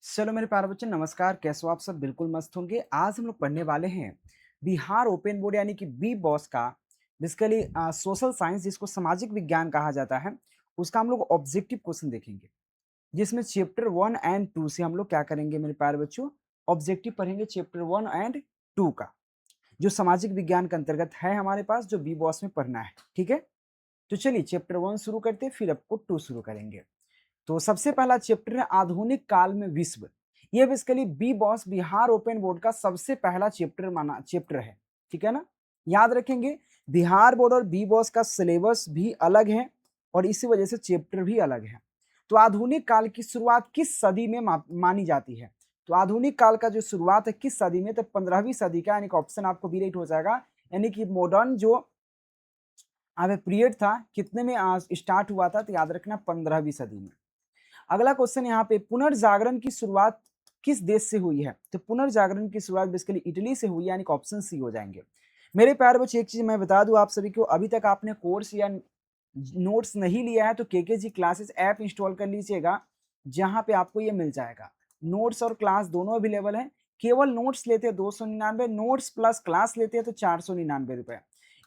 चलो मेरे प्यारे बच्चे नमस्कार, कैसे हो आप सब? बिल्कुल मस्त होंगे। आज हम लोग पढ़ने वाले हैं बिहार ओपन बोर्ड यानी कि बी बॉस का बेसिकली सोशल साइंस जिसको सामाजिक विज्ञान कहा जाता है, उसका हम लोग ऑब्जेक्टिव क्वेश्चन देखेंगे। जिसमें चैप्टर 1 एंड 2 से हम लोग क्या करेंगे मेरे प्यारे बच्चों, ऑब्जेक्टिव पढ़ेंगे चैप्टर 1 एंड 2 का, जो सामाजिक विज्ञान के अंतर्गत है हमारे पास, जो बी बॉस में पढ़ना है। ठीक है, तो चलिए चैप्टर 1 शुरू करते हैं, फिर आपको 2 शुरू करेंगे। तो सबसे पहला चैप्टर है आधुनिक काल में विश्व। ये basically B BOSE Bihar open board का सबसे पहला चैप्टर है। ठीक है ना, याद रखेंगे। बिहार बोर्ड और बी बॉस का सिलेबस भी अलग है और इसी वजह से चैप्टर भी अलग है। तो आधुनिक काल की शुरुआत किस सदी में मानी जाती है? तो आधुनिक काल का जो शुरुआत है किस सदी में, तो 15वीं सदी का, यानी कि ऑप्शन आपको बी राइट हो जाएगा। यानी कि मॉडर्न जो पीरियड था कितने में स्टार्ट हुआ था, तो याद रखना 15वीं सदी में। अगला क्वेश्चन यहाँ पे, पुनर्जागरण की शुरुआत किस देश से हुई है? तो पुनर्जागरण की शुरुआत बेसिकली इटली से हुई, यानी कि ऑप्शन सी हो जाएंगे। मेरे प्यारे बच्चे, एक चीज मैं बता दूं आप सभी को, अभी तक आपने कोर्स या नोट्स नहीं लिया है तो केकेजी क्लासेस ऐप इंस्टॉल कर लीजिएगा, जहां पे आपको ये मिल जाएगा। नोट्स और क्लास दोनों अवेलेबल है। केवल नोट्स लेते हैं 299, नोट्स प्लस क्लास लेते हैं तो 499 रुपए।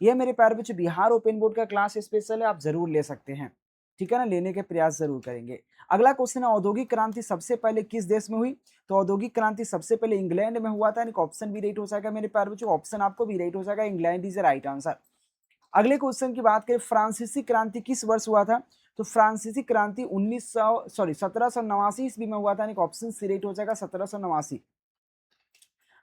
ये मेरे प्यारे बच्चे बिहार ओपन बोर्ड का क्लास स्पेशल है, आप जरूर ले सकते हैं। ठीक है ना, लेने के प्रयास जरूर करेंगे। अगला क्वेश्चन है, औद्योगिक क्रांति सबसे पहले किस देश में हुई? तो औद्योगिक क्रांति सबसे पहले इंग्लैंड में हुआ था, यानी ऑप्शन बी राइट हो जाएगा मेरे प्यारे बच्चों। ऑप्शन आपको बी राइट हो जाएगा, England is the right answer. अगले क्वेश्चन की बात करें, फ्रांसीसी क्रांति किस वर्ष हुआ था? तो फ्रांसीसी क्रांति 1789 ईस्वी में हुआ था, यानी ऑप्शन सी राइट हो जाएगा, 1789।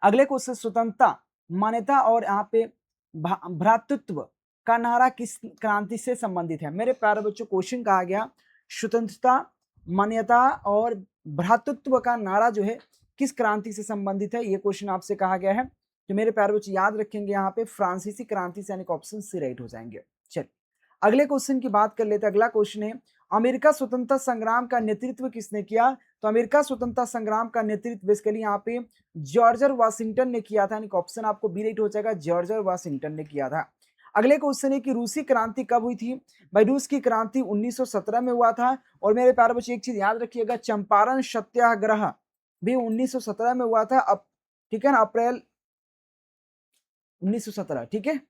अगले क्वेश्चन, स्वतंत्रता, मान्यता और यहाँ पे भ्रातृत्व का नारा किस क्रांति से संबंधित है? मेरे प्यारे बच्चों, क्वेश्चन कहा गया स्वतंत्रता, मान्यता और भ्रातृत्व का नारा जो है किस क्रांति से संबंधित है, ये क्वेश्चन आपसे कहा गया है। तो मेरे प्यारे बच्चों याद रखेंगे यहाँ पे फ्रांसीसी क्रांति से, यानी ऑप्शन सी राइट हो जाएंगे। चलिए अगले क्वेश्चन की बात कर लेते हैं। अगला क्वेश्चन है, अमेरिका स्वतंत्रता संग्राम का नेतृत्व किसने किया? तो अमेरिका स्वतंत्रता संग्राम का नेतृत्व बेसिकली यहाँ पे जॉर्ज वाशिंगटन ने किया था, यानी ऑप्शन आपको बी राइट हो जाएगा, जॉर्ज वाशिंगटन ने किया था। अगले क्वेश्चन है कि रूसी क्रांति कब हुई थी? भाई रूस की क्रांति 1917 में हुआ था। और मेरे प्यारे बच्चे एक चीज याद रखिएगा, चंपारण सत्याग्रह भी 1917 में हुआ था। अब ठीक है ना, अप्रैल 1917। ठीक है,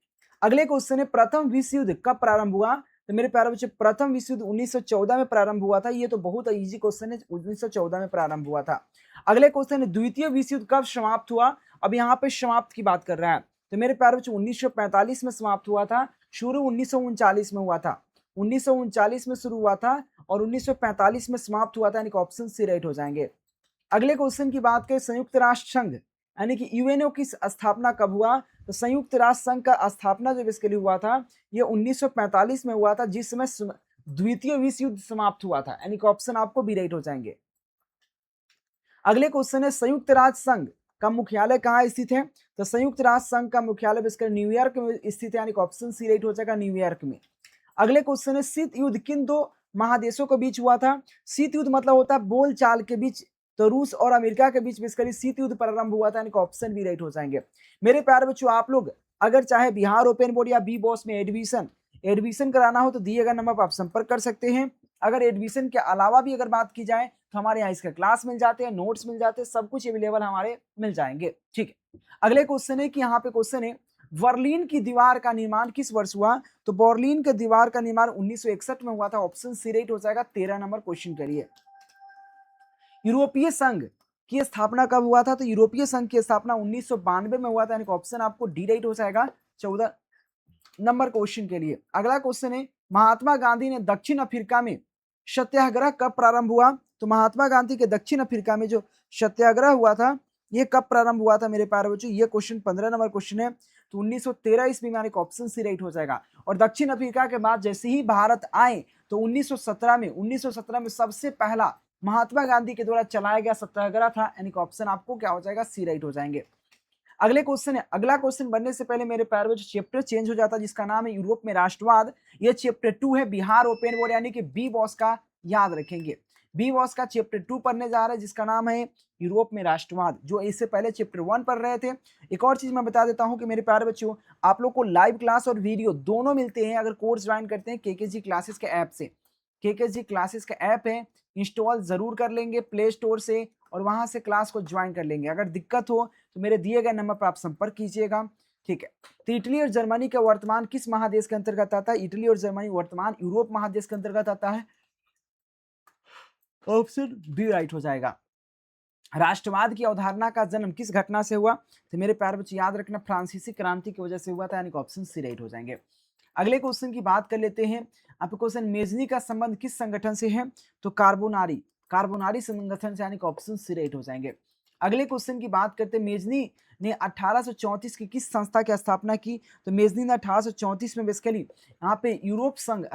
अगले क्वेश्चन है, प्रथम विश्व युद्ध कब प्रारंभ हुआ? तो मेरे प्यारे बच्चे प्रथम विश्व युद्ध 1914 में प्रारंभ हुआ था। ये तो बहुत इजी क्वेश्चन है, 1914 में प्रारंभ हुआ था। अगले क्वेश्चन है, द्वितीय विश्व युद्ध कब समाप्त हुआ? अब यहाँ पे समाप्त की बात कर रहा है, तो मेरे प्यारे बच्चे 1945 में समाप्त हुआ था। शुरू 1939 में हुआ था, 1939 में शुरू हुआ था और 1945 में समाप्त हुआ था, यानी ऑप्शन सी राइट हो जाएंगे। अगले क्वेश्चन की बात करें, संयुक्त राष्ट्र संघ यानी कि यूएनओ की स्थापना कब हुआ? तो संयुक्त राष्ट्र संघ का स्थापना जो बेसिकली हुआ था, ये 1945 में हुआ था, जिस समय द्वितीय विश्व युद्ध समाप्त हुआ था, यानी कि ऑप्शन आपको बी राइट हो जाएंगे। अगले क्वेश्चन है, संयुक्त राष्ट्र संघ का मुख्यालय कहाँ स्थित है? तो संयुक्त राष्ट्र संघ का मुख्यालय बेसिकली न्यूयॉर्क में स्थित है, यानी कि ऑप्शन सी राइट हो जाएगा, न्यूयॉर्क में। अगले क्वेश्चन है, शीत युद्ध किन दो महादेशों के बीच हुआ था? शीत युद्ध मतलब होता है बोलचाल के बीच, तो रूस और अमेरिका के बीच बेसिकली शीत युद्ध प्रारंभ हुआ था, यानी कि ऑप्शन बी राइट हो जाएंगे। मेरे प्यारे बच्चों, आप लोग अगर चाहे बिहार ओपन बोर्ड या बी बॉस में एडमिशन कराना हो तो दिए गए नंबर पर आप संपर्क कर सकते हैं। अगर एडमिशन के अलावा भी अगर बात की जाए तो हमारे यहाँ इसका क्लास मिल जाते हैं, नोट्स मिल जाते हैं, सब कुछ अवेलेबल हमारे मिल जाएंगे। ठीक है, अगले क्वेश्चन है कि यहाँ पे क्वेश्चन है, बर्लिन की दीवार का निर्माण किस वर्ष हुआ? तो बर्लिन की दीवार का निर्माण 1961 में हुआ था, ऑप्शन सी राइट हो जाएगा। 13 नंबर क्वेश्चन करिए। यूरोपीय संघ की स्थापना कब हुआ था? तो यूरोपीय संघ की स्थापना 1992 में हुआ था, यानी ऑप्शन आपको डी राइट हो जाएगा 14 नंबर क्वेश्चन के लिए। अगला क्वेश्चन है, महात्मा गांधी ने दक्षिण अफ्रीका में सत्याग्रह कब प्रारंभ हुआ? तो महात्मा गांधी के दक्षिण अफ्रीका में जो सत्याग्रह हुआ था, ये कब प्रारंभ हुआ था मेरे प्यारे बच्चों? ये क्वेश्चन 15 नंबर क्वेश्चन है, तो 1913 ईस्वी में, ऑप्शन सी राइट हो जाएगा। और दक्षिण अफ्रीका के बाद जैसे ही भारत आए तो 1917 में सबसे पहला महात्मा गांधी के द्वारा चलाया गया सत्याग्रह था, यानी ऑप्शन आपको क्या हो जाएगा? सी राइट हो जाएंगे। अगले क्वेश्चन है, अगला क्वेश्चन बनने से पहले मेरे प्यारे बच्चों चैप्टर चेंज हो जाता है, जिसका नाम है यूरोप में राष्ट्रवाद। ये चैप्टर 2 है बिहार ओपन बोर्ड यानी कि बी बॉस का, याद रखेंगे। बी बॉस का चैप्टर 2 पढ़ने जा रहे हैं, जिसका नाम है यूरोप में राष्ट्रवाद, जो इससे पहले चैप्टर 1 पढ़ रहे थे। एक और चीज मैं बता देता हूं कि मेरे प्यारे बच्चों, आप लोग को लाइव क्लास और वीडियो दोनों मिलते हैं अगर कोर्स ज्वाइन करते हैं केकेजी क्लासेस के ऐप से। केकेजी क्लासेस का ऐप है, इंस्टॉल जरूर कर लेंगे प्ले स्टोर से और वहां से क्लास को ज्वाइन कर लेंगे। अगर दिक्कत हो तो मेरे दिए गए नंबर पर आप संपर्क कीजिएगा। ठीक है। तो इटली और जर्मनी का वर्तमान किस महादेश के अंतर्गत आता है? इटली और जर्मनी वर्तमान यूरोप महादेश के अंतर्गत आता है। ऑप्शन बी राइट हो जाएगा। राष्ट्रवाद की अवधारणा का जन्म किस घटना से हुआ? तो मेरे प्यारे बच्चे याद रखना, फ्रांसीसी क्रांति की वजह से हुआ था, यानी कि ऑप्शन सी राइट हो जाएंगे। अगले क्वेश्चन की बात कर लेते हैं। आपको क्वेश्चन, मेजनी का संबंध किस संगठन से है? तो कार्बोनारी, कार्बोनारी संगठन से, यानी कि ऑप्शन सी राइट हो जाएंगे। अगले क्वेश्चन की बात करते हैं, मेजनी ने 1834 की किस संस्था की स्थापना की? तो मेजनी ने 1834 में बेसिकली यहाँ पे यूरोप संघ,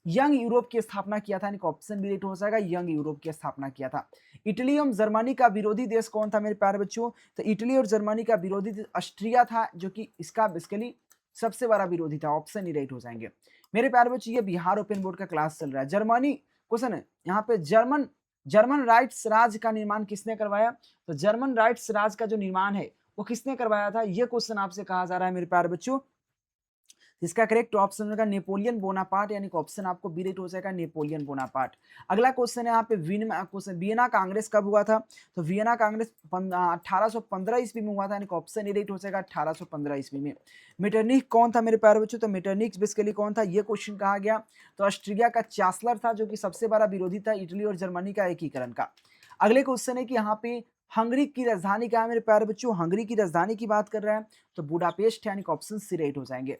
यंग यूरोप की स्थापना किया था, यानी कि ऑप्शन बी राइट हो जाएगा, यंग यूरोप की स्थापना किया था। इटली और जर्मनी का विरोधी देश कौन था मेरे प्यारे बच्चों? तो इटली और जर्मनी का विरोधी देश ऑस्ट्रिया था, जो कि इसका बेसिकली सबसे बड़ा विरोधी था। ऑप्शन ही राइट हो जाएंगे। मेरे प्यारे बच्चों, ये बिहार ओपन बोर्ड का क्लास चल रहा है। जर्मनी क्वेश्चन है यहाँ पे, जर्मन जर्मन राइट्स राज का निर्माण किसने करवाया? तो जर्मन राइट्स राज का जो निर्माण है वो किसने करवाया था, ये क्वेश्चन आपसे कहा जा रहा है मेरे प्यारे बच्चों। इसका करेक्ट ऑप्शन होगा नेपोलियन बोनापार्ट, यानी कि ऑप्शन आपको बी राइट हो जाएगा, नेपोलियन बोनापार्ट। अगला क्वेश्चन है यहाँ पे, वियना कांग्रेस कब हुआ था? तो वियना कांग्रेस 1815 ईस्वी में हुआ था, यानी कि ऑप्शन ए राइट हो जाएगा, 1815 ईस्वी में। मेटरनिख कौन था मेरे प्यारे बच्चों? तो मेटरनिख बेसिकली कौन था, ये क्वेश्चन कहा गया। तो ऑस्ट्रिया का चांसलर था, जो कि सबसे बड़ा विरोधी था इटली और जर्मनी का एकीकरण का। अगले क्वेश्चन है कि यहाँ पे हंगरी की राजधानी क्या है मेरे प्यारे बच्चों? हंगरी की राजधानी की बात कर रहे हैं तो बुडापेस्ट, यानी कि ऑप्शन सी राइट हो जाएंगे।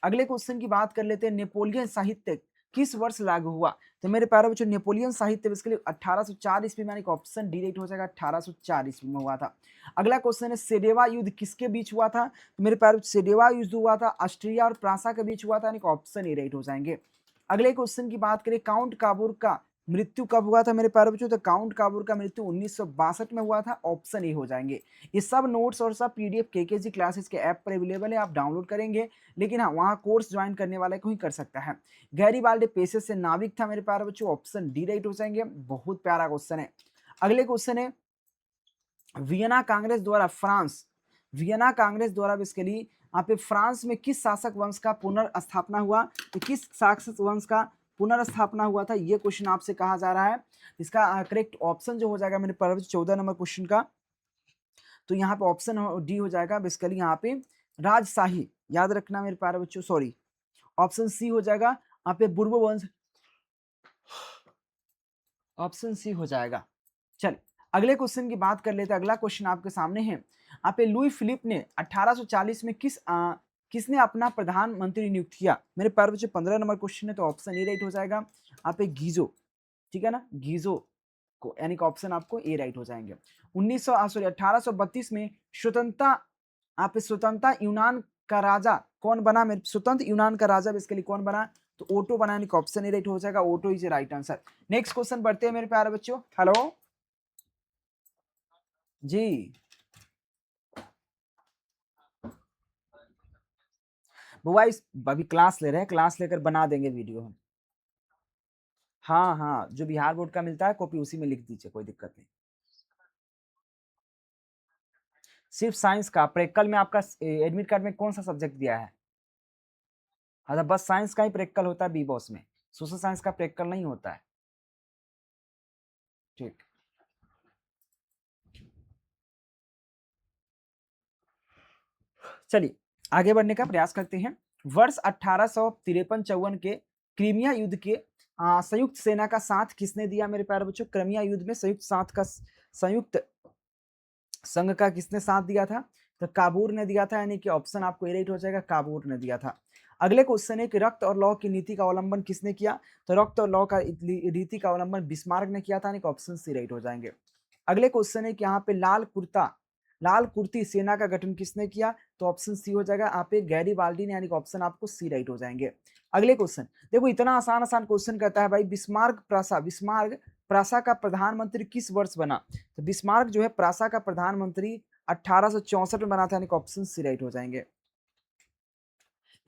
अगले क्वेश्चन की बात कर लेते हैं, नेपोलियन साहित्य किस वर्ष लागू हुआ? तो मेरे प्यारे बच्चों, नेपोलियन साहित्य इसके लिए 1804 ईस्वी में, यानी कि ऑप्शन डी राइट हो जाएगा, 1804 ईस्वी में हुआ था। अगला क्वेश्चन है, सेडेवा युद्ध किसके बीच हुआ था? तो मेरे प्यारे बच्चों, सेडेवा युद्ध हुआ था ऑस्ट्रिया और प्रासा के बीच हुआ था, यानी कि ऑप्शन ए राइट हो जाएंगे। अगले क्वेश्चन की बात करें, काउंट काबूर का मृत्यु कब हुआ था मेरे प्यारे बच्चों? तो काउंट काबूर का मृत्यु 1962 में हुआ था, ऑप्शन ए हो जाएंगे। ये सब नोट्स और सब पीडीएफ केकेजी क्लासेस के ऐप पर अवेलेबल है, आप डाउनलोड करेंगे। लेकिन हाँ, वहाँ कोर्स ज्वाइन करने वाले को ही कर सकता है। गैरीबाल्डी पेशे से नाविक था मेरे प्यारे बच्चों, ऑप्शन डी राइट हो जाएंगे। बहुत प्यारा क्वेश्चन है। अगले क्वेश्चन है, वियना कांग्रेस द्वारा वियना कांग्रेस द्वारा बेसिकली यहाँ पे फ्रांस में किस शासक वंश का पुनर्स्थापना हुआ? तो किस शासक वंश का पुनर्स्थापना हुआ था, ये क्वेश्चन आपसे कहा जा रहा है। इसका करेक्ट ऑप्शन जो हो जाएगा मेरे प्यारे बच्चों 14 नंबर क्वेश्चन का, तो यहाँ पे ऑप्शन डी हो जाएगा बेसिकली, यहाँ पे राजशाही, याद रखना मेरे प्यारे बच्चों, सॉरी ऑप्शन सी हो जाएगा यहाँ पे बुर्बो वंश, ऑप्शन सी हो जाएगा। चल अगले क्वेश्चन की बात कर लेते हैं। अगला क्वेश्चन आपके सामने है, यहाँ पे लुई फिलिप ने 1840 में किसने अपना प्रधानमंत्री नियुक्त किया? मेरे प्यारे बच्चों 15 नंबर क्वेश्चन है, तो ऑप्शन ए राइट हो जाएगा, यहाँ पे गीजो, ठीक है ना, गीजो को, यानी कि ऑप्शन आपको ए राइट हो जाएंगे। 1832 में स्वतंत्रता, यहाँ पे स्वतंत्रता यूनान का राजा कौन बना? मेरे स्वतंत्र यूनान का राजा इसके लिए कौन बना? तो ओटो बना, यानी कि ऑप्शन ए राइट हो जाएगा, ओटो is right answer. Next question बढ़ते हैं मेरे प्यारे बच्चों। हेलो जी, बुआ इस अभी क्लास ले रहे हैं, क्लास लेकर बना देंगे वीडियो हम। हाँ हाँ, जो बिहार बोर्ड का मिलता है कॉपी उसी में लिख दीजिए, कोई दिक्कत नहीं। सिर्फ साइंस का प्रैक्टिकल में आपका एडमिट कार्ड में कौन सा सब्जेक्ट दिया है? हाँ, बस साइंस का ही प्रैक्टिकल होता है बी बॉस में, सोशल साइंस का प्रैक्टिकल नहीं होता है। ठीक, चलिए आगे बढ़ने का प्रयास करते हैं। वर्ष 1853-54 के क्रीमिया युद्ध के संयुक्त सेना का साथ किसने दिया मेरे प्यारे बच्चों? क्रीमिया युद्ध में संयुक्त संघ का किसने साथ दिया था? तो काबूर ने दिया था, यानी कि ऑप्शन आपको ए राइट हो जाएगा, काबूर ने दिया था। अगले क्वेश्चन है कि रक्त और लौ की नीति का अवलंबन किसने किया? तो रक्त और लौ का नीति का अवलंबन बिस्मार्क ने किया था, यानी कि ऑप्शन सी राइट हो जाएंगे। अगले क्वेश्चन है कि यहाँ पे लाल कुर्ती सेना का गठन किसने किया? तो ऑप्शन सी हो जाएगा, यहाँ पे गैरीबाल्डी ने, यानी कि ऑप्शन आपको सी राइट हो जाएंगे। अगले क्वेश्चन देखो, इतना आसान आसान क्वेश्चन कहता है भाई, बिस्मार्क प्रासा का प्रधानमंत्री किस वर्ष बना? तो बिस्मार्क जो है प्रासा का प्रधानमंत्री 1864 में बना था, यानी कि ऑप्शन सी राइट हो जाएंगे।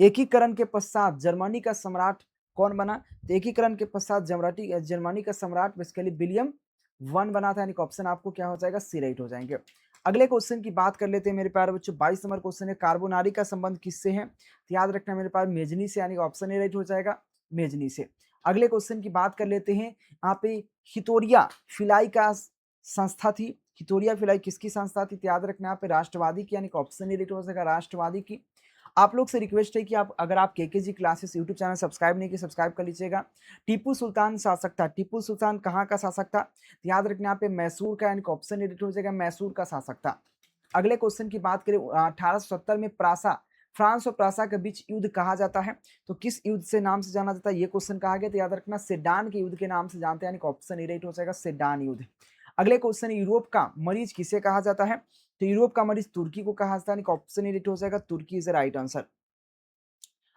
एकीकरण के पश्चात जर्मनी का सम्राट कौन बना? तो एकीकरण के पश्चात जर्मनी का सम्राट बेसिकली विलियम वन बना था, यानी कि ऑप्शन आपको क्या हो जाएगा, सी राइट हो जाएंगे। अगले क्वेश्चन की बात कर लेते हैं मेरे प्यारे बच्चों। 22 नंबर क्वेश्चन है, कार्बोनारी का संबंध किससे है? तो याद रखना मेरे पास मेजनी से, यानी कि ऑप्शन ए राइट हो जाएगा, मेजनी से। अगले क्वेश्चन की बात कर लेते हैं, यहाँ पे हितोरिया फिलाई का संस्था थी। हितोरिया फिलाई किसकी संस्था थी? तो याद रखना यहाँ पे राष्ट्रवादी की, यानी कि ऑप्शन ए हो जाएगा राष्ट्रवादी की। आप लोग से रिक्वेस्ट है कि आप अगर आप KKG classes YouTube channel subscribe नहीं किए सब्सक्राइब कर लीजिएगा। टीपू सुल्तान शासक था। टीपू सुल्तान कहाँ का शासक था? तो याद रखना यहाँ पे मैसूर का, यानी कि ऑप्शन ए हो जाएगा मैसूर का शासक था। अगले क्वेश्चन की बात करें 1870 में प्रासा, फ्रांस और प्रासा के बीच युद्ध कहा जाता है, तो किस युद्ध से नाम से जाना जाता है? ये क्वेश्चन कहा गया, तो याद रखना सेडान के युद्ध के नाम से जानते हैं, यानी कि ऑप्शन ए राइट हो जाएगा सेडान युद्ध। अगले क्वेश्चन, यूरोप का मरीज किसे कहा जाता है? तो यूरोप का मरीज तुर्की को कहा जाता है, यानी कि ऑप्शन ए राइट हो जाएगा तुर्की इज द राइट आंसर।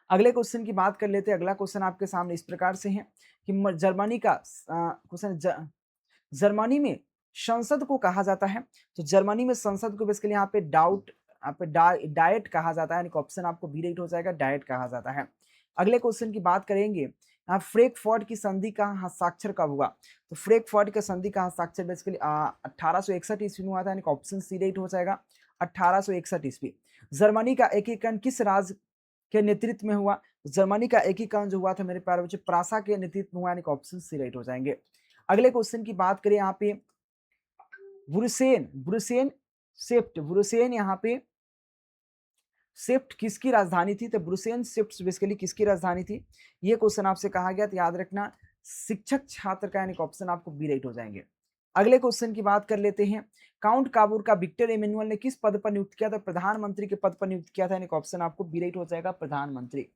अगले क्वेश्चन की बात कर लेते हैं। अगला क्वेश्चन आपके सामने इस प्रकार से है कि जर्मनी का क्वेश्चन, जर्मनी में संसद को कहा जाता है, तो जर्मनी में संसद को बेसिकली यहाँ पे डाइट कहा जाता है, यानी कि ऑप्शन आपको बी राइट हो जाएगा डाइट कहा जाता है। अगले क्वेश्चन की बात करेंगे, यहाँ फ्रैंकफर्ट की संधि का हस्ताक्षर कब हुआ? तो फ्रैंकफर्ट की संधि का हस्ताक्षर बेसिकली 1861 ईस्वी में हुआ था, यानी कि ऑप्शन सी राइट हो जाएगा 1861 ईस्वी। जर्मनी का एकीकरण किस राज्य के नेतृत्व में हुआ? जर्मनी का एकीकरण जो हुआ था मेरे प्यारे बच्चे प्रासा के नेतृत्व में हुआ, यानी कि ऑप्शन सी राइट हो जाएंगे। अगले क्वेश्चन की बात करें यहाँ पे ब्रुसेन, ब्रुसेन सेप्ट, ब्रुसेन यहाँ पे सेप्ट किसकी राजधानी थी? तो ब्रुसेन सेप्ट बेसिकली किसकी राजधानी थी? ये क्वेश्चन आपसे कहा गया, तो याद रखना शिक्षक छात्र का, यानी कि ऑप्शन आपको बी राइट हो जाएंगे। अगले क्वेश्चन की बात कर लेते हैं। काउंट काबूर का विक्टर एमेनुअल ने किस पद पर नियुक्त किया था? प्रधानमंत्री के पद पर नियुक्त किया था, यानी कि ऑप्शन आपको बी राइट हो जाएगा प्रधानमंत्री।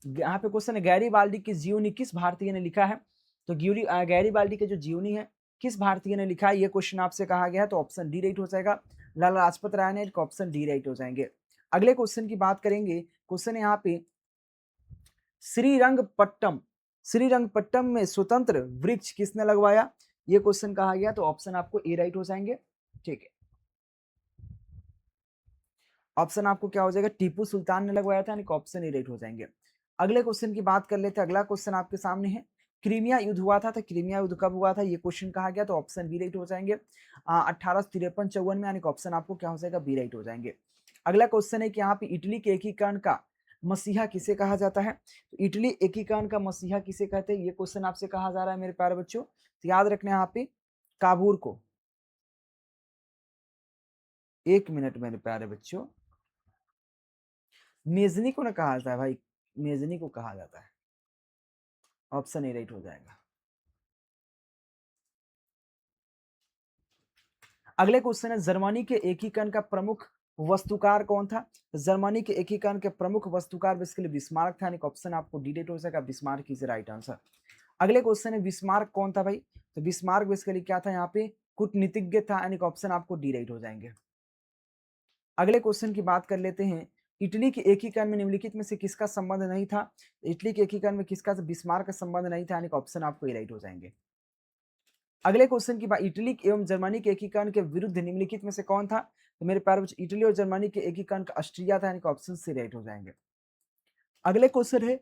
यहाँ पे क्वेश्चन है गैरीबाल्डी की जीवनी किस भारतीय ने लिखा है? तो गैरीबाल्डी के जो जीवनी है किस भारतीय ने लिखा है, ये क्वेश्चन आपसे कहा गया है, तो ऑप्शन डी राइट हो जाएगा लाला लाजपत राय ने, ऑप्शन डी राइट हो जाएंगे। अगले क्वेश्चन की बात करेंगे। क्वेश्चन है यहाँ पे श्रीरंगपट्टम, श्रीरंगपट्टम में स्वतंत्र वृक्ष किसने लगवाया? ये क्वेश्चन कहा गया, तो ऑप्शन आपको ए राइट हो जाएंगे। ठीक है, ऑप्शन आपको क्या हो जाएगा? टीपू सुल्तान ने लगवाया था, यानी कि ऑप्शन ए राइट हो जाएंगे। अगले क्वेश्चन की बात कर लेते हैं। अगला क्वेश्चन आपके सामने है, क्रीमिया युद्ध हुआ था, तो क्रीमिया युद्ध कब हुआ था? ये क्वेश्चन कहा गया, तो ऑप्शन बी राइट हो जाएंगे 1853-54 में, यानी कि ऑप्शन आपको क्या हो जाएगा? बी राइट हो जाएंगे। अगला क्वेश्चन है कि यहाँ पे इटली के एकीकरण का मसीहा किसे कहा जाता है? तो इटली एकीकरण का मसीहा किसे कहते हैं? ये क्वेश्चन आपसे कहा जा रहा है मेरे प्यारे बच्चों, तो याद रखना यहाँ पे काबूर को। एक मिनट मेरे प्यारे बच्चों, मेजनी को ना कहा जाता है भाई, मेजनी को कहा जाता है, ऑप्शन ए राइट हो जाएगा। अगले क्वेश्चन है जर्मनी के एकीकरण का प्रमुख वस्तुकार कौन था? तो जर्मनी के एकीकरण के प्रमुख वस्तुकार बेसिकली बिस्मार्क था, यानी कि ऑप्शन आपको डी राइट हो जाएगा बिस्मार्क इज राइट आंसर। अगले क्वेश्चन है बिस्मार्क कौन था भाई? तो बिस्मार्क बेसिकली क्या था? यहाँ पे कूटनीतिज्ञ था, यानी कि ऑप्शन आपको डी राइट हो जाएंगे। अगले क्वेश्चन की बात कर लेते हैं। इटली के एकीकरण में निम्नलिखित में से किसका संबंध नहीं था? इटली के एकीकरण में किसका? बिस्मार्क का संबंध नहीं था, यानी कि ऑप्शन आपको ए राइट हो जाएंगे। अगले क्वेश्चन की बात, इटली एवं जर्मनी के एकीकरण के विरुद्ध निम्नलिखित में से कौन था? तो मेरे प्यारे बच्चों इटली और जर्मनी के एकीकरण का ऑस्ट्रिया था, यानी कि ऑप्शन सी राइट हो जाएंगे। अगले क्वेश्चन है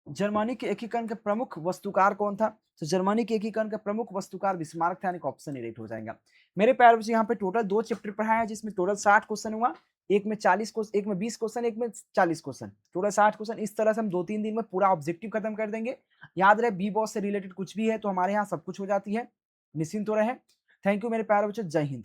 जर्मनी के एकीकरण के प्रमुख वस्तुकार कौन था? तो जर्मनी के एकीकरण का प्रमुख वस्तुकार बिस्मार्क था, यानी कि ऑप्शन ए राइट हो जाएगा। मेरे प्यारे बच्चों यहाँ पे टोटल 2 चैप्टर पढ़ाया है, जिसमें टोटल 60 क्वेश्चन हुआ, एक में 40 क्वेश्चन, एक में 20 क्वेश्चन, एक में 40 क्वेश्चन, टोटल 60 क्वेश्चन। इस तरह से हम 2-3 दिन में पूरा ऑब्जेक्टिव खत्म कर देंगे। याद रहे बी बॉस से रिलेटेड कुछ भी है तो हमारे यहाँ सब कुछ हो जाती है, निश्चिंत हो रहे। थैंक यू मेरे प्यारे बच्चों, जय हिंद।